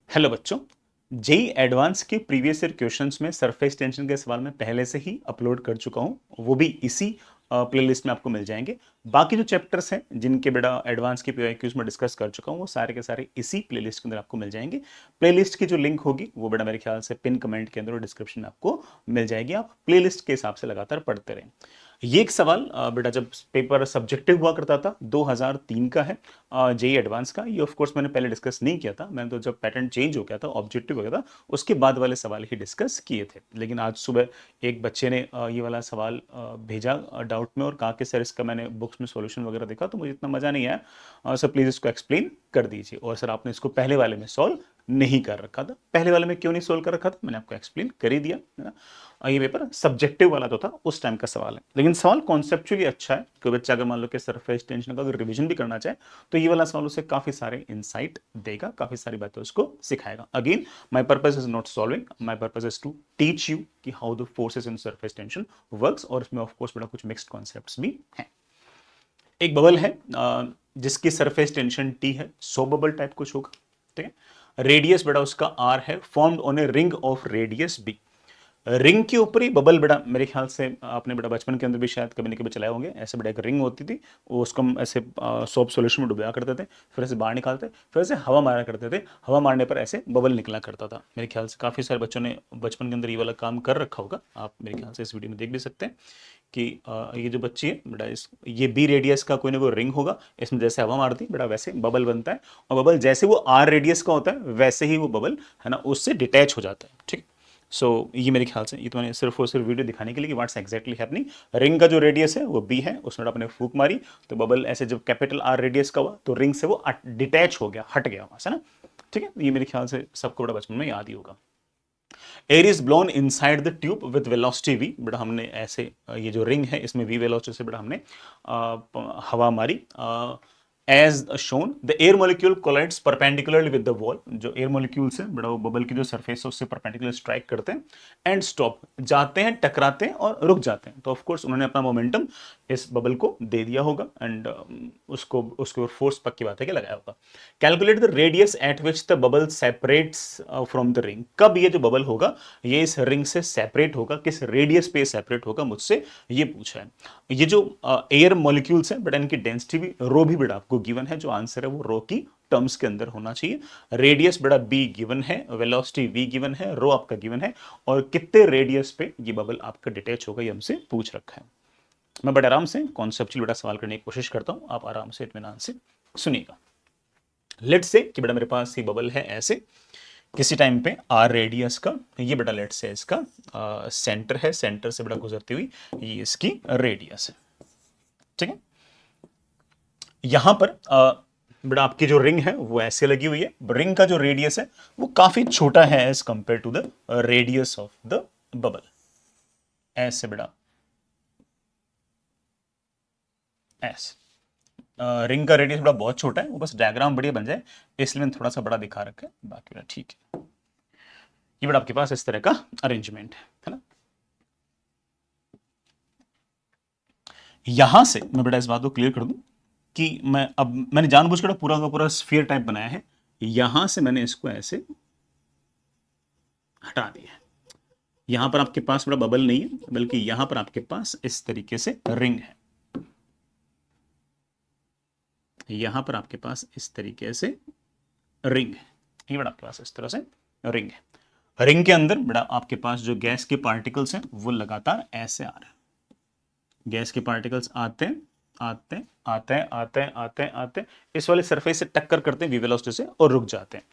Hello बच्चों। JEE advance के previous year questions में सरफेस टेंशन के सवाल मैं पहले से ही अपलोड कर चुका हूं, वो भी इसी प्लेलिस्ट में आपको मिल जाएंगे। बाकी जो चैप्टर्स हैं जिनके बेटा एडवांस के पीवाईक्यूज में डिस्कस कर चुका हूं, वो सारे के सारे इसी प्लेलिस्ट के अंदर आपको मिल जाएंगे। प्लेलिस्ट की जो लिंक होगी वो बेटा मेरे ख्याल से पिन कमेंट के अंदर और डिस्क्रिप्शन में आपको मिल जाएगी। आप प्लेलिस्ट के हिसाब से लगातार पढ़ते रहें। ये एक सवाल बेटा जब पेपर सब्जेक्टिव हुआ करता था 2003 का है, जेई एडवांस का। ये ऑफ कोर्स मैंने पहले डिस्कस नहीं किया था, मैंने तो जब पैटर्न चेंज हो गया था, ऑब्जेक्टिव हो गया था, उसके बाद वाले सवाल ही डिस्कस किए थे। लेकिन आज सुबह एक बच्चे ने ये वाला सवाल भेजा डाउट में और कहा कि सर इसका मैंने बुक्स में सॉल्यूशन वगैरह देखा तो मुझे इतना मजा नहीं आया, सर प्लीज इसको एक्सप्लेन कर दीजिए। और सर आपने इसको पहले वाले में सॉल्व नहीं कर रखा था। पहले वाले में क्यों नहीं सोल्व कर रखा था, मैंने आपको एक्सप्लेन कर ही दिया, है ना। ये पेपर सब्जेक्टिव वाला तो था, उस टाइम का सवाल है, लेकिन सवाल कॉन्सेप्चुअली अच्छा है। कोई बच्चा अगर मान लो कि सरफेस टेंशन का अगर रिवीजन भी करना चाहे तो ये वाला सवाल उसे काफी सारे इंसाइट देगा, काफी सारी बातें उसको सिखाएगा। Again my purpose is not solving, my purpose is to teach you कि how the forces in surface tension works. और इसमें ऑफ कोर्स बड़ा कुछ मिक्स्ड कॉन्सेप्ट्स भी हैं। एक बबल है जिसकी सरफेस टेंशन टी है, 100 बबल टाइप कुछ होगा, ठीक है। रेडियस बेटा उसका आर है, formed on a ring of radius B. Ring के ऊपर ही बबल बेटा, मेरे ख्याल से आपने बेटा बचपन के अंदर भी शायद कभी न कभी चलाए होंगे। ऐसे बेटा एक रिंग होती थी, वो उसको हम ऐसे सोप सॉल्यूशन में डुबाया करते थे, फिर ऐसे बाहर निकालते, फिर ऐसे हवा मारा करते थे, हवा मारने पर ऐसे बबल निकला करता था। मेरे ख्याल से काफ़ी सारे बच्चों ने बचपन के अंदर ये वाला काम कर रखा होगा। आप मेरे ख्याल से इस वीडियो में देख भी सकते हैं कि ये जो बच्ची है बेटा, ये बी रेडियस का कोई ना कोई रिंग होगा, इसमें जैसे हवा मारती बेटा वैसे बबल बनता है, और बबल जैसे वो आर रेडियस का होता है वैसे ही वो बबल, है ना, उससे डिटैच हो जाता है, ठीक। सो ये मेरे ख्याल से ये तो मैंने सिर्फ और सिर्फ वीडियो दिखाने के लिए कि व्हाट्स एग्जैक्टली हैपनिंग। रिंग का जो रेडियस है वो बी है, उसमें आपने फूक मारी तो बबल ऐसे जब कैपिटल आर रेडियस का हुआ तो रिंग से वो डिटैच हो गया, हट गया वहां से ना, ठीक है। ये मेरे ख्याल से सबको बड़ा बचपन में याद ही होगा। Air is blown inside the tube with velocity V. बेटा हमने ऐसे ये जो रिंग है इसमें वी वेलोसिटी से बेटा हमने हवा मारी। As shown the air molecule collides perpendicularly with the wall. जो एयर मोलिक्यूल्स है बेटा वो बबल की जो सरफेस है उससे परपेंडिकुलर स्ट्राइक करते हैं एंड स्टॉप, जाते हैं, टकराते हैं और रुक जाते हैं। तो ऑफ कोर्स उन्होंने अपना मोमेंटम इस बबल को दे दिया होगा एंड उसको उसके ऊपर फोर्स पक्की बात है कि लगाया होगा। Calculate the radius eight which the bubble separates from the ring. कब ये जो बबल होगा ये इस रिंग से सेपरेट होगा, किस रेडियस पे सेपरेट होगा, मुझसे ये पूछा है। ये जो एयर मॉलिक्यूल्स हैं बेटा इनकी डेंसिटी भी रो भी बेटा आपको गिवन है, जो आंसर है वो रो की टर्म्स के अंदर होना चाहिए। रेडियस बेटा बी गिवन है, वेलोसिटी वी गिवन है, रो आपका गिवन है, और कितने रेडियस पे ये बबल आपका डिटैच होगा ये हमसे पूछ रखा है। मैं बड़े आराम से कॉन्सेप्चुअल बेटा सवाल करने की कोशिश करता हूं, आप आराम से इत्मीनान से सुनिएगा। लेट से कि बेटा मेरे पास ये बबल है ऐसे किसी टाइम पे आर रेडियस का, ये बेटा लेट से इसका सेंटर है, सेंटर से बेटा गुजरती हुई ये इसकी रेडियस है, ठीक है। यहां पर बेटा आपकी जो रिंग है वो ऐसे लगी हुई है, रिंग का जो रेडियस है वो काफी छोटा है as compared to the radius of the bubble. ऐसे बेटा ऐसे रिंग का रेडियस बड़ा बहुत छोटा है, वो बस डायग्राम बढ़िया बन जाए इसलिए मैंने थोड़ा सा बड़ा दिखा रखा है, बाकी बड़ा ठीक है। ये बड़ा आपके पास इस तरह का अरेंजमेंट है ना। यहां से मैं बेटा इस बात को क्लियर कर दूं कि मैंने जानबूझकर पूरा का पूरा स्फीयर टाइप बनाया है, यहां से मैंने इसको ऐसे हटा दिया है। यहां पर आपके पास बड़ा बबल नहीं है, बल्कि यहां पर आपके पास इस तरीके से रिंग है। यहां पर आपके पास इस तरीके से रिंग है, ये बड़ा आपके पास इस तरह से रिंग है। रिंग के अंदर बड़ा आपके पास जो गैस के पार्टिकल्स हैं वो लगातार ऐसे आ रहे हैं। गैस के पार्टिकल्स आते हैं आते हैं आते हैं आते हैं आते हैं आते हैं, इस वाले सरफेस से टक्कर करते हैं वी वेलोसिटी से और रुक जाते हैं।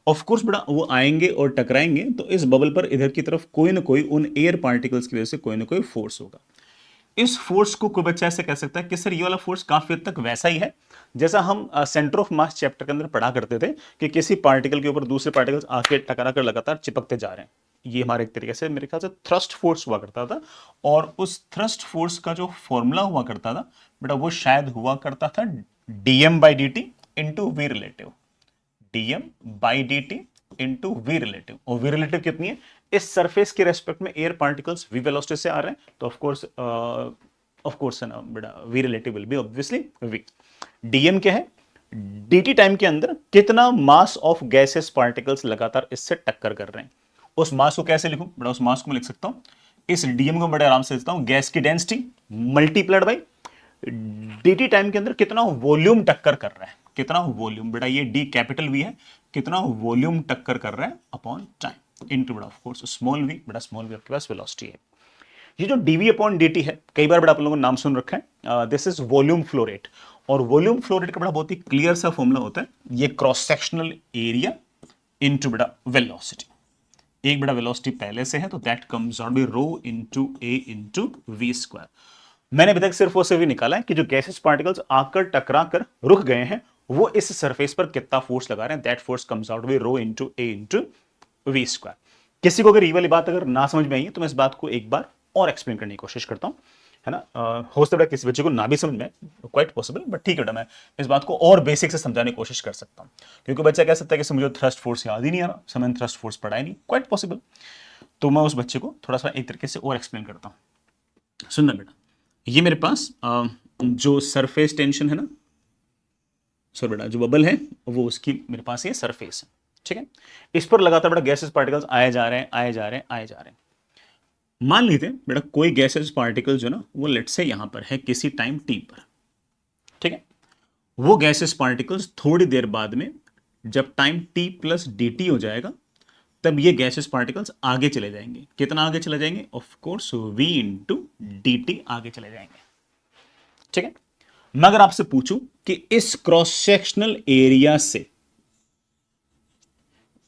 ऑफ कोर्स बेटा वो आएंगे और टकराएंगे तो इस बबल पर इधर की तरफ कोई ना कोई उन एयर पार्टिकल्स की वजह से कोई ना कोई फोर्स होगा। इस फोर्स को कोई बच्चा ऐसे कह सकता है कि सर ये वाला फोर्स काफी हद तक वैसा ही है जैसा हम सेंटर ऑफ मास चैप्टर के अंदर पढ़ा करते थे कि किसी पार्टिकल के ऊपर दूसरे पार्टिकल्स आके टकरा कर लगातार चिपकते जा रहे हैं। ये हमारे एक तरीके से मेरे ख्याल से थ्रस्ट फोर्स हुआ करता था, और उस थ्रस्ट फोर्स का जो फॉर्मूला हुआ करता था बेटा वो शायद हुआ करता था DM by D T into V relative. DM by D T into V relative, और वी रिलेटिव कितनी है, इस सरफेस के रेस्पेक्ट में एयर पार्टिकल्स वी वेलोसिटी से आ रहे हैं तो ऑफ कोर्स ना बेटा V relative will be obviously V. DM क्या है, dt टाइम के अंदर कितना मास ऑफ गैसेस पार्टिकल्स लगातार इससे टक्कर कर रहे हैं। उस मास को कैसे लिखूं बड़ा, उस मास को मैं लिख सकता हूं, इस dm को बड़े आराम से लिखता हूं, गैस की density multiplied by dt time के अंदर कितना वॉल्यूम टक्कर कर रहा है, कितना वॉल्यूम, बेटा ये d कैपिटल V है, कितना वॉल्यूम टक्कर कर रहा है अपॉन टाइम इनटू बड़ा ऑफ कोर्स स्मॉल v, बड़ा स्मॉल v आपके पास वेलोसिटी है। ये जो dv अपॉन dt है, कई बार बड़ा आप लोगों ने नाम सुन रखा है, this is volume flow rate, और वॉल्यूम फ्लो रेट का बड़ा बहुत ही क्लियर सा फॉर्मूला होता है, ये क्रॉस सेक्शनल एरिया इनटू बड़ा वेलोसिटी, एक बड़ा वेलोसिटी पहले से है तो that comes out by rho into a into v square. मैंने अभी तक सिर्फ वो से भी निकाला है कि जो गैसेस पार्टिकल्स आकर टकरा कर रुक गए हैं वो इस सरफेस पर कितना फोर्स लगा रहे हैं, that force comes out by rho into a into v square. किसी को अगर ये वाली बात अगर ना समझ में आई है तो मैं इस बात को एक बार और एक्सप्लेन करने की कोशिश करता हूं, है ना। हो सकता है किसी बच्चे को ना भी समझ में, क्वाइट पॉसिबल, बट ठीक है बेटा, मैं इस बात को और बेसिक से समझाने की कोशिश कर सकता हूं, क्योंकि बच्चा कह सकता है कि मुझे थ्रस्ट फोर्स याद ही नहीं आ रहा, मैंने थ्रस्ट फोर्स पढ़ा ही नहीं, क्वाइट पॉसिबल। तो मैं उस बच्चे को थोड़ा सा एक तरीके से और एक्सप्लेन करता हूं। सुनना बेटा, ये मेरे पास जो सरफेस टेंशन है ना, सर बेटा जो बबल है वो उसकी मेरे पास ये सरफेस है, ठीक है। इस पर लगातार बेटा गैसेस पार्टिकल्स आए जा रहे हैं, आए जा रहे हैं, आए जा रहे हैं। मान लीजिए बेटा कोई गैसेस पार्टिकल जो ना वो लेट से यहां पर है किसी टाइम t पर, ठीक है। वो गैसेस पार्टिकल्स थोड़ी देर बाद में जब टाइम t प्लस dt हो जाएगा तब ये गैसेस पार्टिकल्स आगे चले जाएंगे, कितना आगे चले जाएंगे, of course v into dt आगे चले जाएंगे, ठीक है। मैं अगर आपसे पूछूं कि इस क्रॉस सेक्शनल एरिया से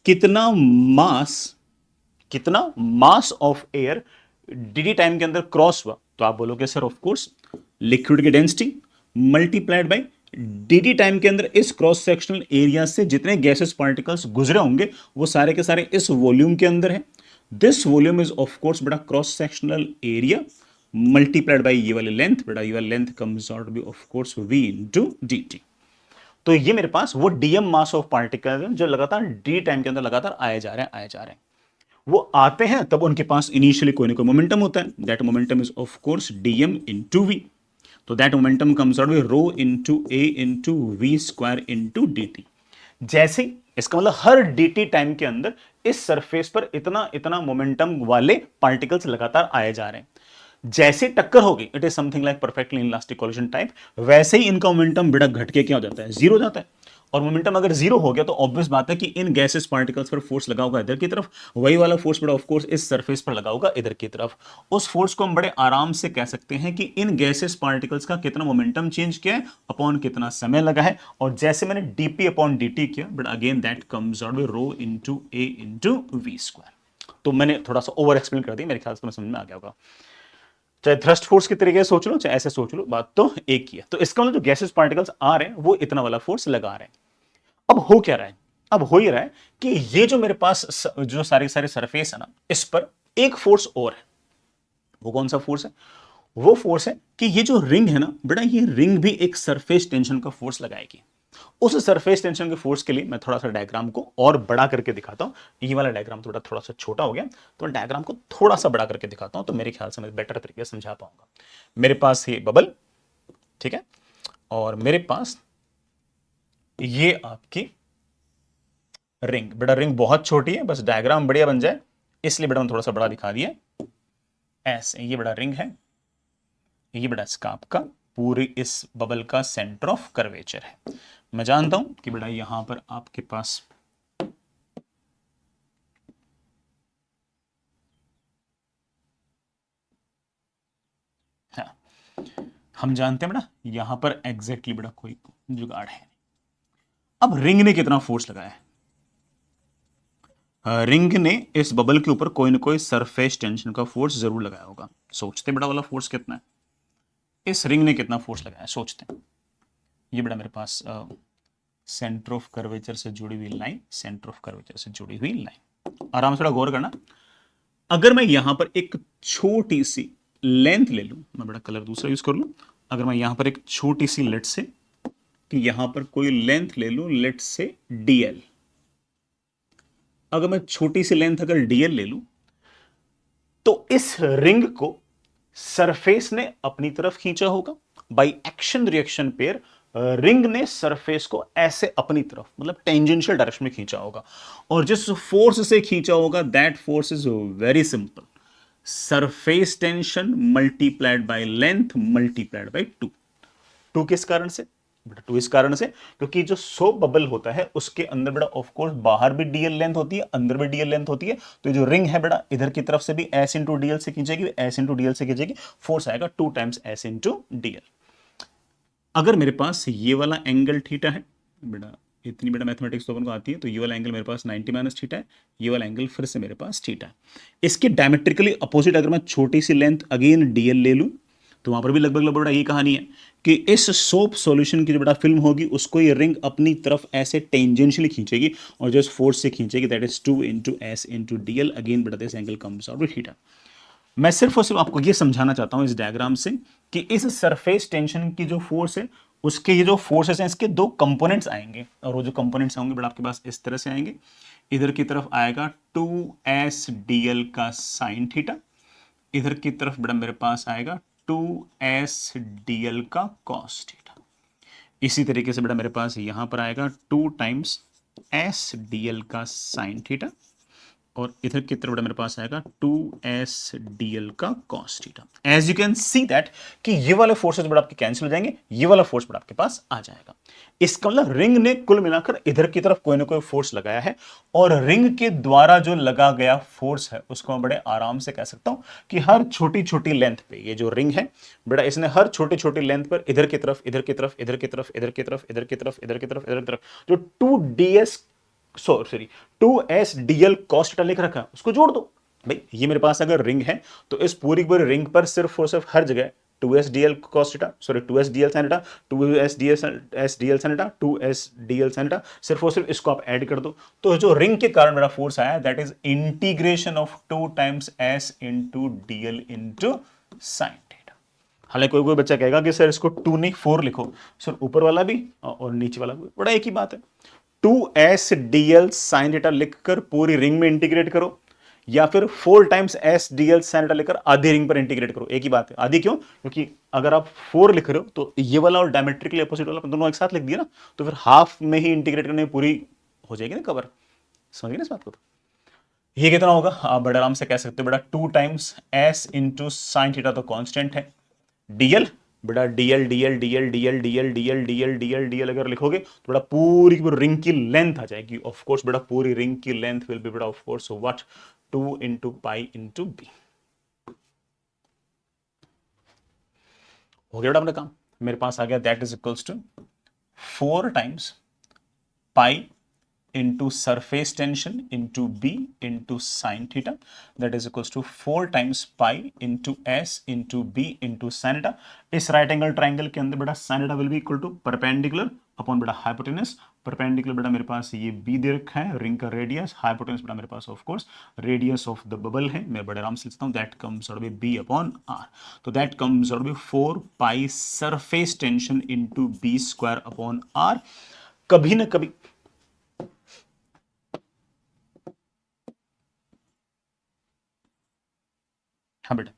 कितना mass of air dt time के अंदर क्रॉस हुआ, तो आप बोलोगे सर ऑफ कोर्स लिक्विड की density multiplied by dt time के अंदर इस क्रॉस सेक्शनल एरिया से जितने गैसेस पार्टिकल्स गुजरे होंगे वो सारे के सारे इस वॉल्यूम के अंदर है। This volume is of course बेटा cross sectional area multiplied by ये वाली लेंथ, बेटा ये वाली length comes out be of course v into dt। तो ये मेरे पास वो dm मास ऑफ पार्टिकल जो लगातार d टाइम के अंदर लगातार आए जा रहे हैं, आए जा रहे हैं। वो आते हैं तब उनके पास इनिशियली कोई ना कोई मोमेंटम होता है, that momentum is of course dm into v, तो that momentum comes out by rho into a into v square into dt। जैसे इसका मतलब हर dt टाइम के अंदर इस सरफेस पर इतना इतना मोमेंटम वाले पार्टिकल्स लगातार आए जा रहे हैं। जैसे टक्कर होगी, it is something like perfectly elastic collision type, वैसे ही इनका मोमेंटम बेटा घट के क्या हो जाता है, जीरो हो जाता है। और मोमेंटम अगर जीरो हो गया तो ऑब्वियस बात है कि इन गैसेस पार्टिकल्स पर फोर्स लगा होगा इधर की तरफ, वही वाला फोर्स बड़ा ऑफ कोर्स इस सरफेस पर लगा होगा इधर की तरफ। उस फोर्स को हम बड़े आराम से कह सकते हैं कि इन गैसेस पार्टिकल्स का कितना मोमेंटम चेंज किया है अपॉन कितना समय लगा है। और जैसे मैंने dp अपॉन dt किया, but again that comes out by rho into a into v square. तो मैंने थोड़ा सा ओवर एक्सप्लेन कर दिया, मेरे ख्याल से समझ में आ गया होगा। चाहे थ्रस्ट फोर्स के तरीके से सोच लो चाहे ऐसे सोच लो, बात तो एक ही है। तो इसका मतलब जो गैसेस पार्टिकल्स आ रहे हैं वो इतना वाला फोर्स लगा रहे हैं। अब हो क्या रहा है, अब हो ही रहा है कि ये जो मेरे पास जो सारे सारे सरफेस है ना, इस पर एक फोर्स और है। वो कौन सा फोर्स है, वो फोर्स है कि ये जो रिंग है ना बेटा, ये रिंग भी एक सरफेस टेंशन का फोर्स लगाएगी। उस सरफेस टेंशन के फोर्स के लिए मैं थोड़ा सा डायग्राम को और बड़ा करके दिखाता हूं। ये वाला डायग्राम थोड़ा सा छोटा हो गया, तो मैं डायग्राम को थोड़ा सा बड़ा करके दिखाता हूं, तो मेरे ख्याल से मैं बेटर तरीके से समझा पाऊंगा। मेरे पास ये बबल, ठीक है, और मेरे पास ये आपकी रिंग। बेटा रिंग बहुत छोटी है, बस डायग्राम बढ़िया बन जाए इसलिए बेटा मैं थोड़ा सा बड़ा दिखा दिया। ऐसे ये बड़ा रिंग है, ये बड़ा इसका आपका पूरी इस बबल का सेंटर ऑफ कर्वेचर है। मैं जानता हूं कि बेटा यहां पर आपके पास हाँ, हम जानते हैं बेटा यहां पर एग्जैक्टली बेटा कोई जुगाड़ है। अब रिंग ने कितना फोर्स लगाया है, रिंग ने इस बबल के ऊपर कोई ना कोई सरफेस टेंशन का फोर्स जरूर लगाया होगा। सोचते बेटा वाला फोर्स कितना है, इस रिंग ने कितना फोर्स लगाया सोचते हैं। ये बेटा मेरे पास सेंटर ऑफ कर्वेचर से जुड़ी हुई लाइन, सेंटर ऑफ कर्वेचर से जुड़ी हुई लाइन, आराम से गौर करना। अगर मैं यहां पर एक छोटी सी लेंथ ले लूं, मैं बड़ा कलर दूसरा यूज कर लूं, अगर मैं यहां पर एक छोटी सी लेट से कि यहां पर कोई लेंथ ले लूं, लेट से dl, अगर मैं छोटी सी लेंथ अगर dl ले लूं तो इस रिंग को सरफेस ने अपनी तरफ खींचा होगा by action reaction pair ring ने सरफेस को ऐसे अपनी तरफ मतलब टेंजेंशियल डायरेक्शन में खींचा होगा, और जिस फोर्स से खींचा होगा that force is very simple, surface tension multiplied by length multiplied by two. टू किस कारण से बेटा? टू इस कारण से क्योंकि जो सोप बबल होता है उसके अंदर बेटा ऑफ कोर्स बाहर भी डीएल लेंथ होती है, अंदर भी डीएल लेंथ होती है, तो जो रिंग है बेटा इधर की तरफ से भी एस इंटू डीएल से खींचेगी, एस इंटू डीएल से खींचेगी, फोर्स आएगा 2 टाइम्स एस इंटू डीएल। अगर मेरे पास ये वाला एंगल थीटा है बेटा, इतनी बेटा मैथमेटिक्स तो अपन को आती है, तो ये वाला एंगल मेरे पास 90 माइनस थीटा है, ये वाला एंगल फिर से मेरे पास थीटा है। इसके डायमेट्रिकली अपोजिट अगर मैं छोटी सी लेंथ अगेन डीएल ले लूं, तो वहां पर भी लगभग लगभग यही कहानी है कि इस सोप सॉल्यूशन की जो बड़ा फिल्म होगी उसको ये रिंग अपनी तरफ ऐसे टेंजेंशियली खींचेगी, और जो इस फोर्स से खींचेगी that is 2 into S into DL, again बेटा this angle comes out with theta. मैं सिर्फ और सिर्फ आपको ये समझाना चाहता हूं इस डायग्राम से कि इस सरफेस टेंशन की जो फोर्स है उसके ये जो फोर्सेस हैं इसके दो कंपोनेंट्स आएंगे, और वो जो कंपोनेंट्स होंगे बड़ा आपके पास इस तरह से आएंगे। इधर की तरफ आएगा 2s dl का साइन थीटा, इधर की तरफ बड़ा मेरे पास आएगा 2s dl का कॉस थीटा। इसी तरीके से बड़ा मेरे पास यहां पर आएगा 2 टाइम्स s dl का साइन थीटा, और इधर की तरफ मेरे पास आएगा 2s dl का cos थीटा। As you can see that कि ये वाले फोर्सेस बड़ा आपके कैंसिल हो जाएंगे, ये वाला फोर्स बड़ा आपके पास आ जाएगा। इसका मतलब रिंग ने कुल मिलाकर इधर की तरफ कोई ना कोई फोर्स लगाया है, और रिंग के द्वारा जो लगा गया फोर्स है उसको मैं बड़े आराम से कह सकता हूं कि हर छोटी छोटी लेंथ पे ये जो रिंग है बेटा इसने हर छोटी छोटी लेंथ पर इधर की तरफ इधर की तरफ इधर की तरफ इधर की तरफ इधर की तरफ इधर की तरफ इधर की तरफ जो 2ds sorry 2s dl cos theta लिख रखा है उसको जोड़ दो। भाई ये मेरे पास अगर रिंग है तो इस पूरी पूरी रिंग पर सिर्फ और सिर्फ हर जगह 2s dl cos theta, sorry 2s dl sin theta, 2s dl sin theta, 2s dl sin theta, सिर्फ और सिर्फ इसको आप ऐड कर दो, तो जो रिंग के कारण मेरा फोर्स आया that is integration of 2 times s into dl into sin theta. हालांकि कोई कोई बच्चा कहेगा कि सर इसको 2 नहीं 4 लिखो, सर ऊपर वाला भी और नीचे वाला भी बड़ा एक ही बात है। 2s dl sin थीटा लिखकर पूरी रिंग में इंटीग्रेट करो, या फिर 4 times s dl sin theta लिखकर आधी रिंग पर इंटीग्रेट करो, एक ही बात है। आधी क्यों? क्योंकि अगर आप 4 लिख रहे हो तो ये वाला और डायमेट्रिकली अपोजिट वाला दोनों एक साथ लिख दिया ना, तो फिर हाफ में ही इंटीग्रेट करने में पूरी हो जाएगी ना कवर। समझ गए ना इस बात को? तो ये कितना होगा आप बड़े आराम से कह सकते हो बेटा 2 times s into sine theta तो कांस्टेंट है, dl बेटा dl dl dl dl dl dl dl dl dl अगर लिखोगे तो बेटा पूरी रिंग की लेंथ आ जाएगी। ऑफ कोर्स बेटा पूरी रिंग की लेंथ विल बी बेटा of course what 2 into pi into B. हो गया बेटा अपना काम, मेरे पास आ गया that is equals to 4 times pi into surface tension into b into sin theta, that is equals to 4 times pi into s into b into sin theta। इस राइट एंगल ट्राइंगल के अंदर बेटा sin theta will be equal to perpendicular upon बेटा hypotenuse. Perpendicular बेटा मेरे पास ये b दे रखा है, रिंग का रेडियस, हाइपोटेनस बेटा मेरे पास of course radius of the bubble है, मैं बड़े आराम से लिखता हूं that comes out be b upon r, तो that comes out be 4 pi surface tension into b square upon r। कभी ना कभी हाँ बेटा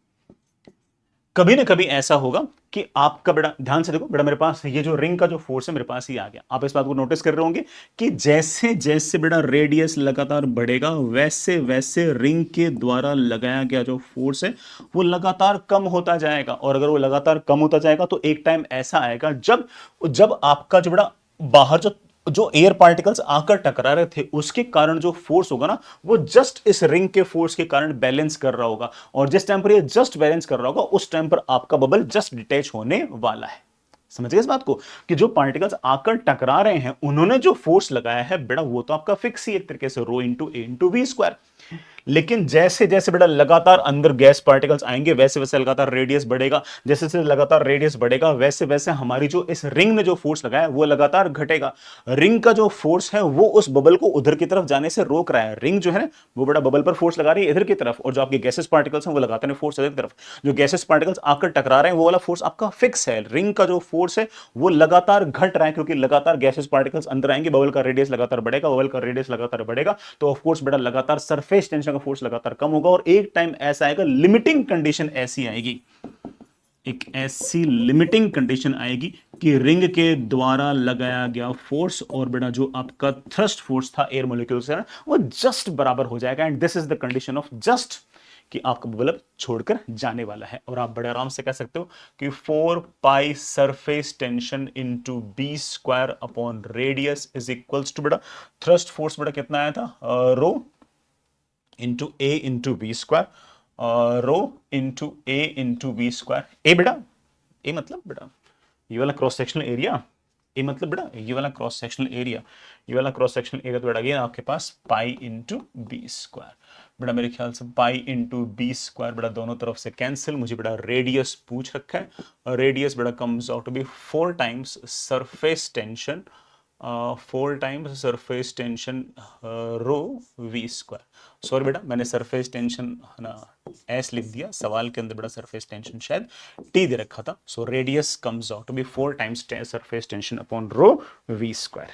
कभी ना कभी ऐसा होगा कि आपका बेटा ध्यान से देखो बेटा मेरे पास ये जो रिंग का जो फोर्स है मेरे पास ही आ गया। आप इस बात को नोटिस कर रहे होंगे कि जैसे जैसे बेटा रेडियस लगातार बढ़ेगा वैसे वैसे रिंग के द्वारा लगाया गया जो फोर्स है वो लगातार कम होता जाएगा, और अगर वो लगातार कम होता जाएगा तो एक टाइम ऐसा आएगा जब जब आपका जो बेटा बाहर जो एयर पार्टिकल्स आकर टकरा रहे थे उसके कारण जो फोर्स होगा ना वो जस्ट इस रिंग के फोर्स के कारण बैलेंस कर रहा होगा, और जिस टाइम पर ये जस्ट बैलेंस कर रहा होगा उस टाइम पर आपका बबल जस्ट डिटैच होने वाला है। समझ गए इस बात को कि जो पार्टिकल्स आकर टकरा रहे हैं उन्होंने जो फोर्स लगाया है बेटा वो तो आपका फिक्स ही एक तरीके से rho into A into V square, लेकिन जैसे जैसे बेटा लगातार अंदर गैस पार्टिकल्स आएंगे वैसे वैसे लगातार रेडियस बढ़ेगा, जैसे जैसे लगातार रेडियस बढ़ेगा वैसे वैसे हमारी जो इस रिंग ने जो फोर्स लगाया वो लगातार घटेगा। रिंग का जो फोर्स है वो उस बबल को उधर की तरफ जाने से रोक रहा है। रिंग जो है ना वो बड़ा बबल पर फोर्स लगा रही है इधर की तरफ, और जो आपके गैसेस पार्टिकल्स हैं वो लगाते हैं फोर्स इधर की तरफ। जो गैसेस पार्टिकल्स आकर टकरा रहे हैं वो वाला फोर्स आपका फिक्स है। रिंग का जो फोर्स है वो लगातार घट रहा है क्योंकि लगातार गैसेस पार्टिकल्स अंदर आएंगे, बबल का रेडियस लगातार बढ़ेगा, बबल का रेडियस लगातार बढ़ेगा, तो ऑफ कोर्स बेटा लगातार सरफेस टेंशन का फोर्स लगातार कम होगा, और एक टाइम ऐसा आएगा लिमिटिंग कंडीशन ऐसी आएगी, एक ऐसी लिमिटिंग कंडीशन आएगी कि रिंग के द्वारा लगाया गया फोर्स और बेटा जो आपका थ्रस्ट फोर्स था एयर मोलिक्यूल से वो जस्ट बराबर हो जाएगा, and this is the condition of just, कि आपका बल्ब छोड़कर जाने वाला है। और आप बड़े आराम से कह सकते हो कि 4 pi surface tension into B square upon radius is equals to बेटा थ्रस्ट फोर्स बेटा कितना आया था, rho into A into B square, rho into A into B square. A बेटा, ए मतलब बेटा ये वाला क्रॉस सेक्शनल एरिया, ये मतलब बेटा ये वाला क्रॉस सेक्शनल एरिया, ये वाला क्रॉस सेक्शनल एरिया तो बेटा अगेन आपके पास पाई इंटू बी स्क्वायर। बेटा मेरे ख्याल से पाई इंटू बी स्क्वायर बेटा दोनों तरफ से कैंसिल, मुझे बेटा रेडियस पूछ रखा है, रेडियस बेटा comes out to be 4 times surface tension, 4 times surface tension rho V square. Sorry बेटा मैंने सरफेस टेंशन ना एस लिख दिया, सवाल के अंदर बेटा सरफेस टेंशन शायद टी दे रखा था। So radius comes out to be 4 times surface tension upon rho V square.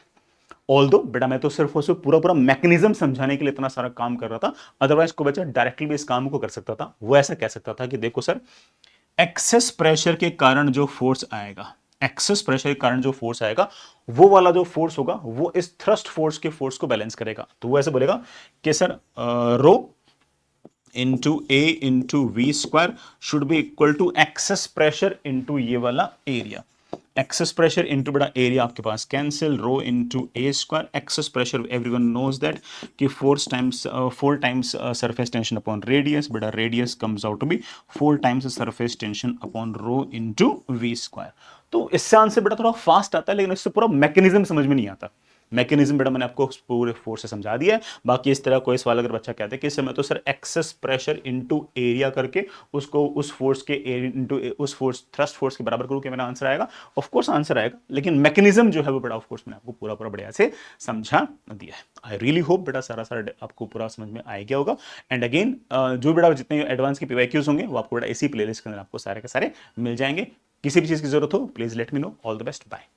Although बेटा मैं तो सिर्फ उसको पूरा पूरा मैकेनिज्म समझाने के लिए इतना सारा काम कर रहा था, अदरवाइज कोई बच्चा डायरेक्टली भी इस काम को कर सकता था। वो ऐसा कह सकता था कि देखो सर, एक्सेस प्रेशर के कारण जो फोर्स आएगा, एक्सेस प्रेशर के कारण जो फोर्स आएगा वो वाला जो फोर्स होगा वो इस थ्रस्ट फोर्स के फोर्स को बैलेंस करेगा। तो वो ऐसे बोलेगा कि sir rho into A into V square should be equal to excess pressure into ये वाला एरिया। एक्सेस प्रेशर इंटू बड़ा एरिया आपके पास cancel, rho into A square. Excess pressure everyone knows that कि 4 times surface tension upon radius, बड़ा radius comes out to be 4 times surface tension upon rho into V square. तो इससे answer बेटा थोड़ा fast आता है, लेकिन इससे पूरा मैकेनिज्म समझ में नहीं आता। मैकेनिज्म बेटा मैंने आपको पूरे फोर्स से समझा दिया है। बाकी इस तरह कोई सवाल अगर बच्चा कहता है कि इससे मैं तो sir excess pressure into area करके उसको उस फोर्स के इनटू उस फोर्स थ्रस्ट फोर्स के बराबर करूँ, क्या मेरा आंसर आएगा? ऑफ कोर्स आंसर आएगा, लेकिन मैकेनिज्म जो है वो बेटा ऑफ कोर्स मैंने आपको पूरा पूरा बढ़िया से समझा दिया है। आई रियली होप बेटा सारा सारा आपको पूरा समझ में आ गया होगा। एंड अगेन जो बेटा जितने एडवांस के पीवाईक्यूज होंगे वो आपको बेटा इसी प्लेलिस्ट के अंदर आपको सारे के सारे मिल जाएंगे। किसी भी चीज की जरूरत हो please let me know. All the best, bye.